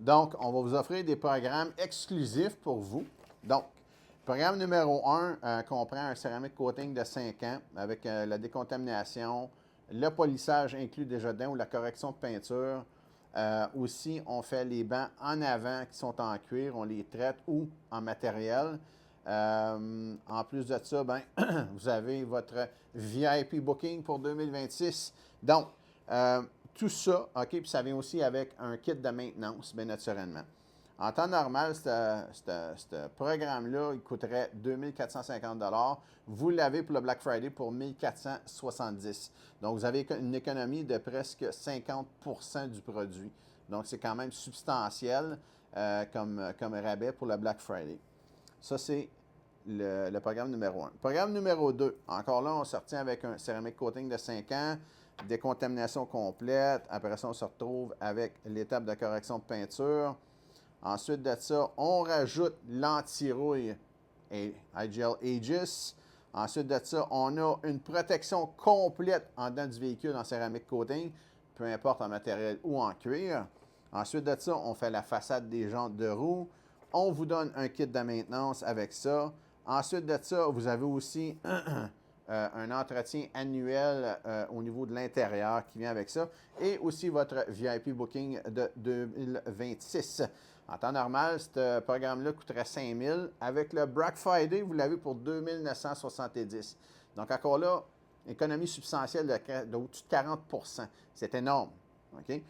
Donc, on va vous offrir des programmes exclusifs pour vous. Donc, programme numéro 1 comprend un céramique coating de 5 ans avec la décontamination, le polissage inclus des jardins ou la correction de peinture. Aussi, on fait les bancs en avant qui sont en cuir, on les traite ou en matériel. En plus de ça, ben, vous avez votre VIP Booking pour 2026. Donc, tout ça, OK, puis ça vient aussi avec un kit de maintenance, bien naturellement. En temps normal, ce programme-là, il coûterait 2450 $. Vous l'avez pour le Black Friday pour 1470 $. Donc, vous avez une économie de presque 50 % du produit. Donc, c'est quand même substantiel comme rabais pour le Black Friday. Ça, c'est le programme numéro 1. Programme numéro 2, encore là, on se retient avec un céramique coating de 5 ans, décontamination complète. Après ça, on se retrouve avec l'étape de correction de peinture. Ensuite de ça, on rajoute l'anti-rouille IGL Aegis. Ensuite de ça, on a une protection complète en dedans du véhicule en céramique coating, peu importe en matériel ou en cuir. Ensuite de ça, on fait la façade des jantes de roue. On vous donne un kit de maintenance avec ça. Ensuite de ça, vous avez aussi un entretien annuel au niveau de l'intérieur qui vient avec ça. Et aussi votre VIP Booking de 2026. En temps normal, ce programme-là coûterait 5 000 $. Avec le Black Friday, vous l'avez pour 2 970 $. Donc, encore là, économie substantielle au-dessus de 40 %. C'est énorme. OK?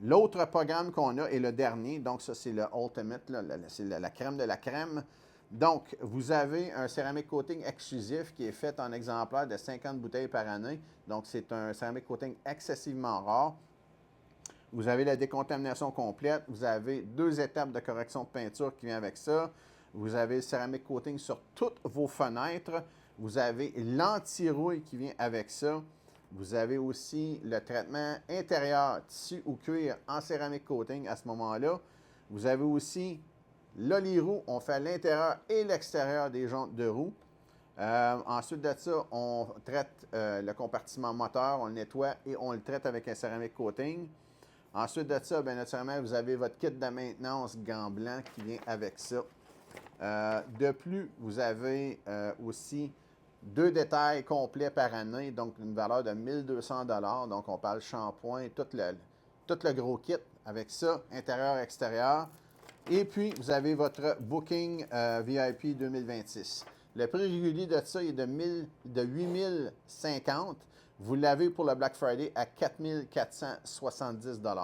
L'autre programme qu'on a est le dernier. Donc, ça, c'est le Ultimate. C'est la crème de la crème. Donc, vous avez un céramique coating exclusif qui est fait en exemplaire de 50 bouteilles par année. Donc, c'est un céramique coating excessivement rare. Vous avez la décontamination complète. Vous avez 2 étapes de correction de peinture qui vient avec ça. Vous avez le céramique coating sur toutes vos fenêtres. Vous avez l'anti-rouille qui vient avec ça. Vous avez aussi le traitement intérieur, tissu ou cuir en céramique coating à ce moment-là. Vous avez aussi l'oli-roue. On fait l'intérieur et l'extérieur des jantes de roue. Ensuite de ça, on traite le compartiment moteur, on le nettoie et on le traite avec un céramique coating. Ensuite de ça, bien naturellement, vous avez votre kit de maintenance gants blancs qui vient avec ça. De plus, vous avez aussi 2 détails complets par année, donc une valeur de 1200 $. Donc, on parle shampoing, tout le gros kit avec ça, intérieur-extérieur. Et puis, vous avez votre Booking VIP 2026. Le prix régulier de ça est de 8 050 $. Vous l'avez pour le Black Friday à 4 470 $.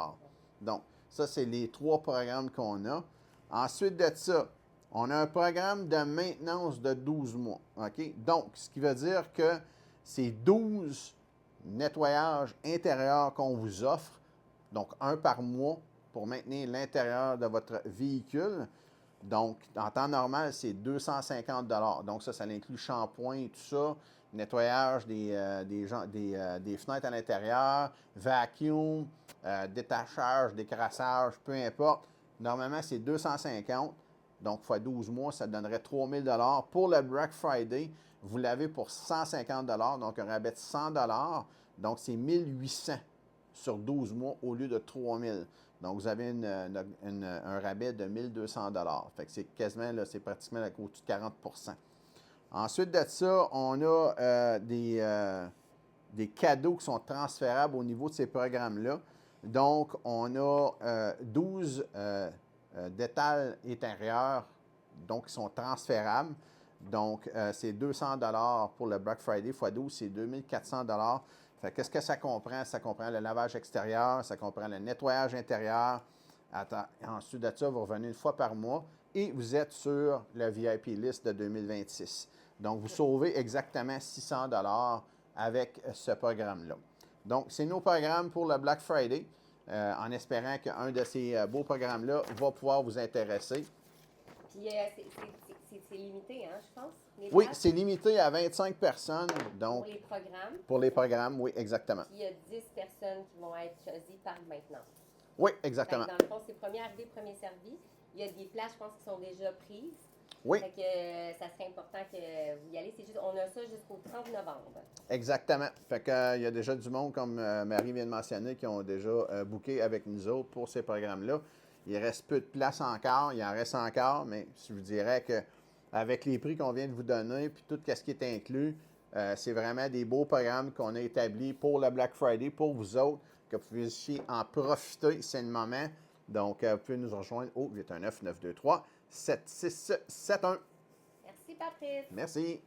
Donc, ça, c'est les 3 programmes qu'on a. Ensuite de ça, on a un programme de maintenance de 12 mois. OK? Donc, ce qui veut dire que c'est 12 nettoyages intérieurs qu'on vous offre, donc un par mois pour maintenir l'intérieur de votre véhicule. Donc, en temps normal, c'est 250 $. Donc, ça inclut shampoing et tout ça, nettoyage des fenêtres à l'intérieur, vacuum, détachage, décrassage, peu importe. Normalement, c'est 250 $. Donc, x 12 mois, ça donnerait 3 000 $. Pour le Black Friday, vous l'avez pour 150 $, donc un rabais de 100 $. Donc, c'est 1 800 $ sur 12 mois au lieu de 3 000 $. Donc, vous avez un rabais de 1 200 $. Fait que c'est quasiment, là, c'est pratiquement au-dessus de 40 %. Ensuite de ça, on a des cadeaux qui sont transférables au niveau de ces programmes-là. Donc, on a 12 d'étals intérieurs, donc qui sont transférables. Donc, c'est 200 $ pour le Black Friday x 12, c'est 2400 $. Fait qu'est-ce que ça comprend? Ça comprend le lavage extérieur, ça comprend le nettoyage intérieur. Ensuite de ça, vous revenez une fois par mois et vous êtes sur le VIP list de 2026. Donc, vous sauvez exactement 600 $ avec ce programme-là. Donc, c'est nos programmes pour le Black Friday, en espérant qu'un de ces beaux programmes-là va pouvoir vous intéresser. Puis, c'est limité, hein, je pense? Oui, c'est limité à 25 personnes. Donc, pour les programmes? Pour les programmes, oui, exactement. Puis, il y a 10 personnes qui vont être choisies par maintenance. Oui, exactement. Dans le fond, c'est premier arrivé, premier servi. Il y a des places, je pense, qui sont déjà prises. Oui. Fait que ça serait important que vous y allez. C'est juste, on a ça jusqu'au 30 novembre. Exactement. Fait que, il y a déjà du monde, comme Marie vient de mentionner, qui ont déjà booké avec nous autres pour ces programmes-là. Il reste peu de place encore, il en reste encore, mais je vous dirais que avec les prix qu'on vient de vous donner, puis tout ce qui est inclus, c'est vraiment des beaux programmes qu'on a établis pour le Black Friday, pour vous autres, que vous puissiez en profiter, c'est le moment. Donc, vous pouvez nous rejoindre au 819-923-7671. Merci, Patrice. Merci.